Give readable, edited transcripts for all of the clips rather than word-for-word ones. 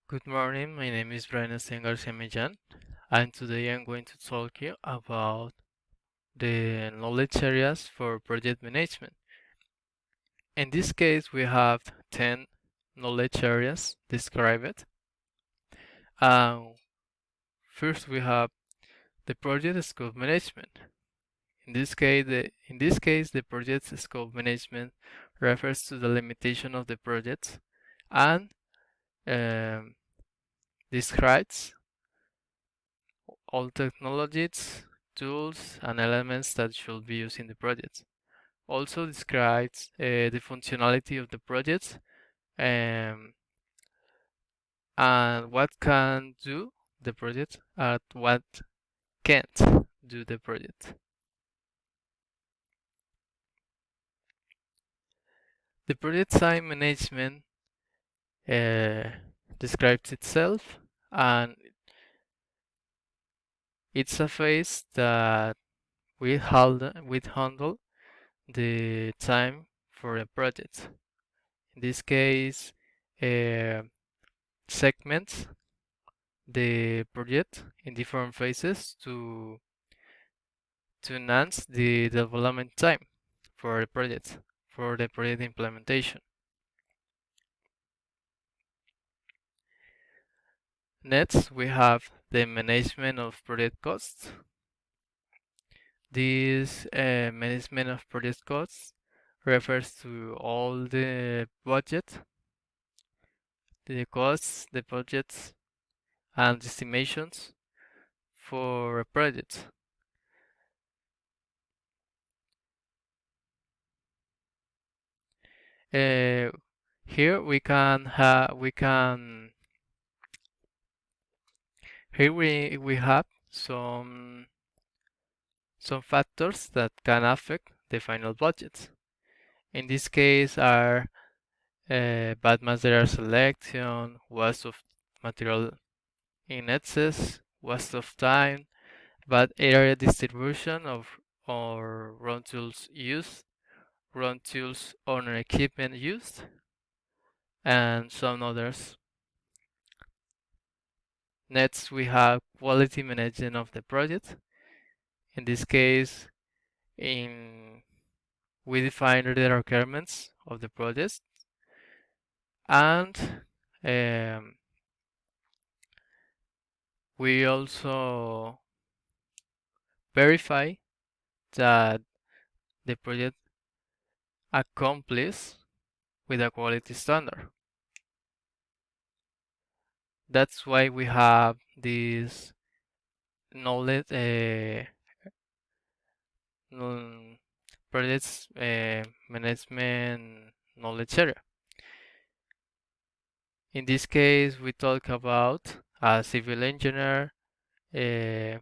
Good morning, my name is Brian Sten Garcia Millán, and today I'm going to talk you about the knowledge areas for project management. In this case, we have 10 knowledge areas described. Uh, First, we have the project scope management. In this case, the project scope management refers to the limitation of the project and um, describes all technologies, tools, and elements that should be used in the project. Also describes the functionality of the project um, and what can do the project and what can't do the project. The project time management uh, describes itself, and it's a phase that we handle the time for a project. In this case, uh, segments the project in different phases to enhance the development time for the project implementation. Next, we have the management of project costs. This management of project costs refers to all the costs, the budgets, and estimations for a project. Uh, here we can have we can here we have some factors that can affect the final budget. In this case are bad material selection, waste of material in excess, waste of time, bad area distribution of or wrong tools used, wrong tools or equipment used, and some others. Next, we have quality management of the project. In this case, in we define the requirements of the project and we also verify that the project accomplishes with a quality standard. That's why we have this knowledge projects management knowledge area. In this case, we talk about a civil engineer. Uh,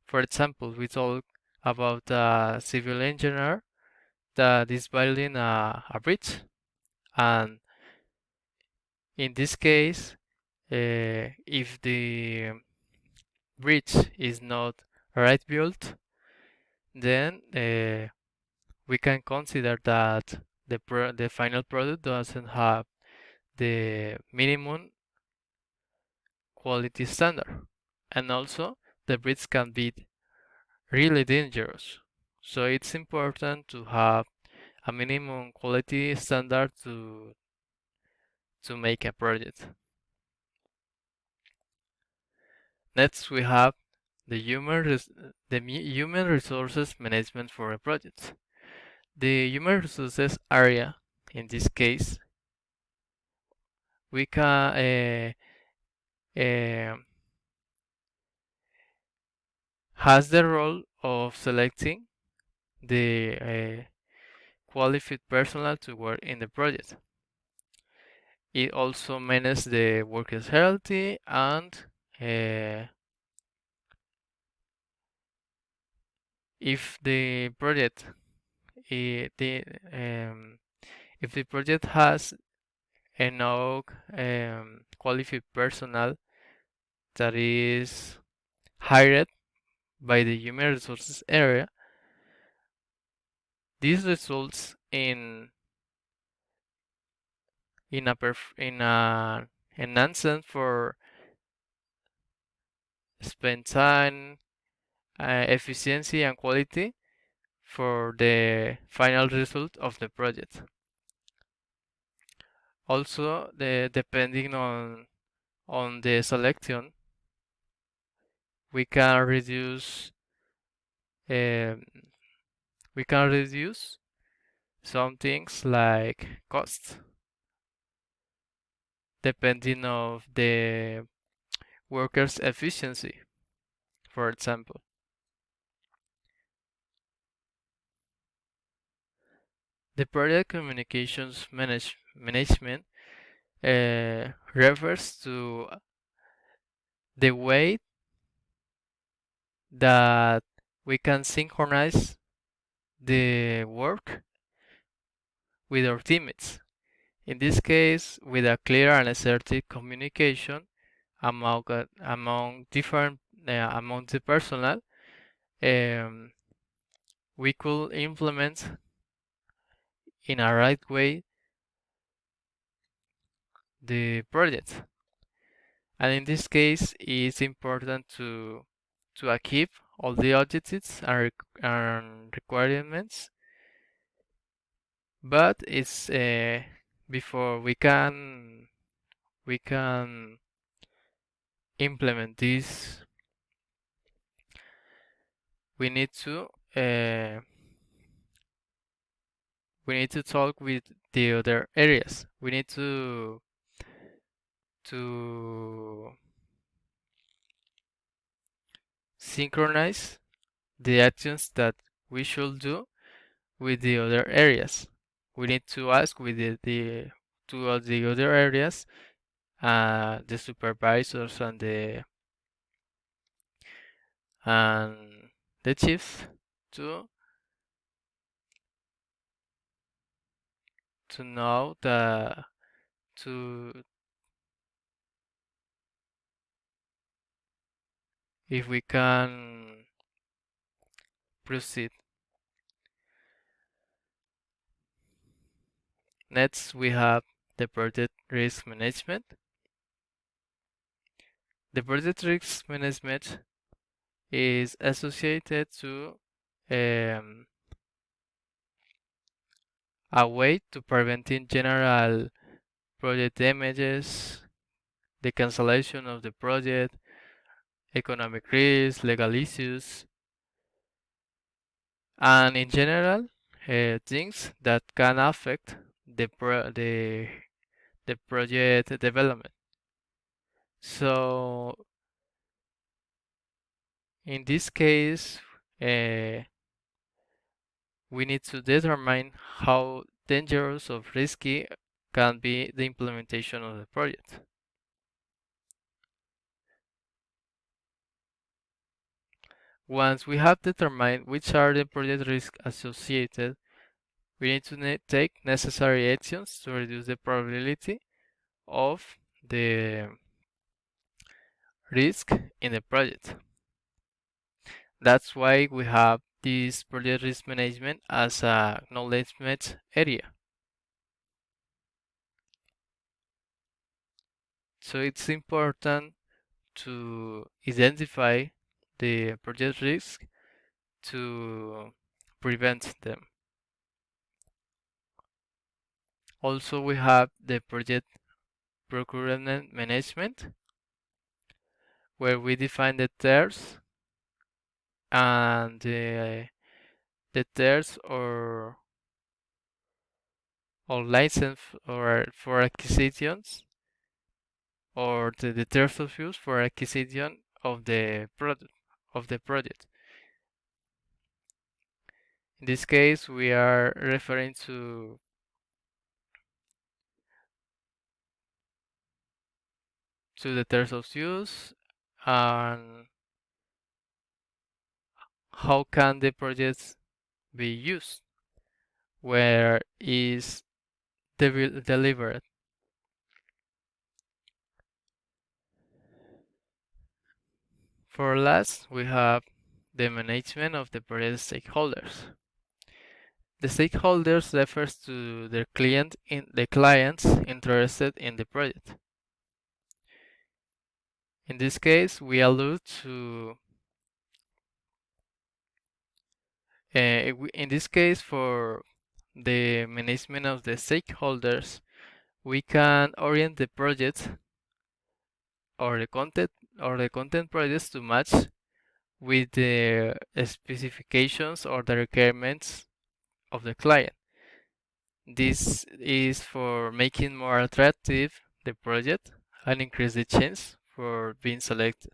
for example, we talk about a civil engineer that is building a bridge, and in this case, if the bridge is not right built, then we can consider that the final product doesn't have the minimum quality standard, and also the bridge can be really dangerous. So it's important to have a minimum quality standard to make a project. Next, we have the human resources management for a project. The human resources area, in this case, we can uh, has the role of selecting the qualified personnel to work in the project. It also manages the workers' health and uh, if the project the if the project has enough qualified personnel that is hired by the human resources area, this results in a enhancement for spend time, efficiency, and quality for the final result of the project. Also, depending on the selection, we can reduce um, we can reduce some things like cost, depending of the worker's efficiency, for example. The project communications management refers to the way that we can synchronize the work with our teammates. In this case, with a clear and assertive communication among different among the personnel, um, we could implement in a right way the project. And in this case, it's important to achieve all the objectives and requirements, but it's before we can implement this, we need to uh, we need to talk with the other areas. We need to synchronize the actions that we should do with the other areas. We need to ask with the two of the other areas, the supervisors and the chiefs to know to if we can proceed. Next, we have the project risk management. The project risk management is associated to um, a way to preventing general project damages, the cancellation of the project, economic risks, legal issues, and in general, things that can affect the project development. So in this case, uh, we need to determine how dangerous or risky can be the implementation of the project. Once we have determined which are the project risks associated, we need to take necessary actions to reduce the probability of the risk in the project. That's why we have this project risk management as a acknowledgement area. So it's important to identify the project risk to prevent them. Also, we have the project procurement management, where we define the tiers and the tiers or license or for acquisitions, or the tiers of use for acquisition of the project. In this case, we are referring to the terms of use and how can the project be used, where is delivered. For last, we have the management of the project stakeholders. The stakeholders refers to the clients interested in the project. In this case, we allude to in this case, for the management of the stakeholders, we can orient the project or the content projects to match with the specifications or the requirements of the client. This is for making more attractive the project and increase the chance for being selected.